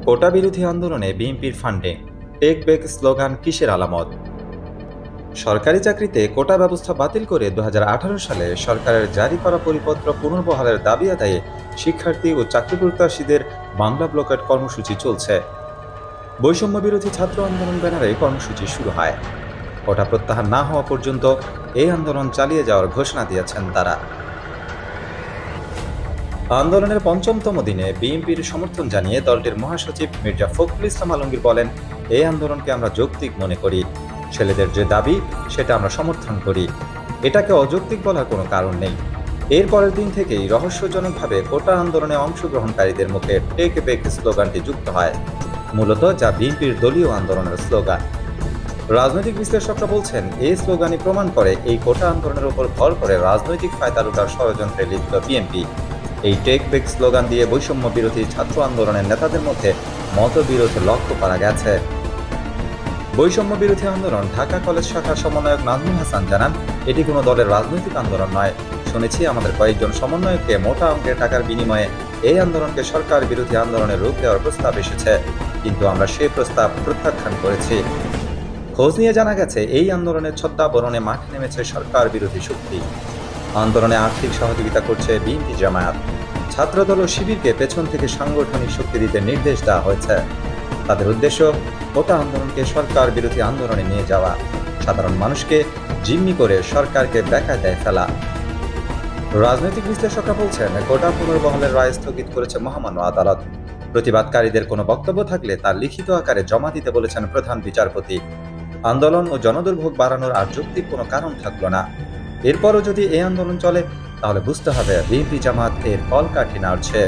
কোটা বিরোধী আন্দোলনে বিএনপির ফান্ডিং, টেক ব্যাক স্লোগান কিসের আলামত? সরকারি চাকরিতে কোটা ব্যবস্থা বাতিল করে 2018 সালে সরকারের জারি করা পরিপত্র পুনর্বহালের দাবি আদায়ে শিক্ষার্থী ও চাকরি প্রত্যাশীদের বাংলা ব্লকেট কর্মসূচি চলছে। বৈষম্য বিরোধী ছাত্র আন্দোলন ব্যানারে কর্মসূচি শুরু হয়। কোটা প্রত্যাহার না হওয়া পর্যন্ত এই আন্দোলন চালিয়ে যাওয়ার ঘোষণা দিয়েছেন তারা। আন্দোলনের পঞ্চমতম দিনে বিএনপির সমর্থন জানিয়ে দলটির মহাসচিব মির্জা ফখরুল ইসলাম আলমগীর বলেন, এই আন্দোলনকে আমরা যৌক্তিক মনে করি। ছেলেদের যে দাবি সেটা আমরা সমর্থন করি। এটাকে অযৌক্তিক বলার কোনো কারণ নেই। এর পরের দিন থেকেই রহস্যজনকভাবে কোটা আন্দোলনে অংশগ্রহণকারীদের মুখে টেক ব্যাক স্লোগানটি যুক্ত হয়, মূলত যা বিএনপির দলীয় আন্দোলনের স্লোগান। রাজনৈতিক বিশ্লেষকরা বলছেন, এই স্লোগানই প্রমাণ করে এই কোটা আন্দোলনের উপর ভর করে রাজনৈতিক ফায়দা লুটার ষড়যন্ত্রে লিপ্ত বিএনপি। এই টেক ব্যাক স্লোগান দিয়ে বৈষম্য বিরোধী ছাত্র আন্দোলনের নেতাদের মধ্যে মতবিরোধ লক্ষ্য করা গেছে। বৈষম্য বিরোধী আন্দোলন ঢাকা কলেজ শাখার সমন্বয়ক নাজমুল হাসান জানান, এটি কোনো দলের রাজনৈতিক আন্দোলন নয়। শুনেছি আমাদের কয়েকজন সমন্বয়ককে মোটা অঙ্কের টাকার বিনিময়ে এই আন্দোলনকে সরকার বিরোধী আন্দোলনের রূপ দেওয়ার প্রস্তাব এসেছে, কিন্তু আমরা সেই প্রস্তাব প্রত্যাখ্যান করেছি। খোঁজ নিয়ে জানা গেছে, এই আন্দোলনের ছদ্মাবরণে মাঠে নেমেছে সরকার বিরোধী শক্তি। আন্দোলনে আর্থিক সহযোগিতা করছে বিএনপি জামায়াত। ছাত্রদল ও শিবিরকে পেছন থেকে সাংগঠনিক শক্তি দিতে নির্দেশ দেওয়া হয়েছে। তাদের উদ্দেশ্য কোটা আন্দোলনকে সরকার বিরোধী আন্দোলনে নিয়ে যাওয়া, সাধারণ মানুষকে জিম্মি করে সরকারকে বেকায়দায় ফেলা। রাজনৈতিক বিশ্লেষকরা বলছেন, কোটা পুনর্বহালের রায় স্থগিত করেছে মহামান্য আদালত। প্রতিবাদকারীদের কোনো বক্তব্য থাকলে তা লিখিত আকারে জমা দিতে বলেছেন প্রধান বিচারপতি। আন্দোলন ও জনদুর্ভোগ বাড়ানোর আর যৌক্তিক কোনো কারণ থাকলো না। এরপরও যদি এই আন্দোলন চলে, তাহলে বুঝতে হবে বিএনপি জামাত এর কলকাঠি নাড়ছে।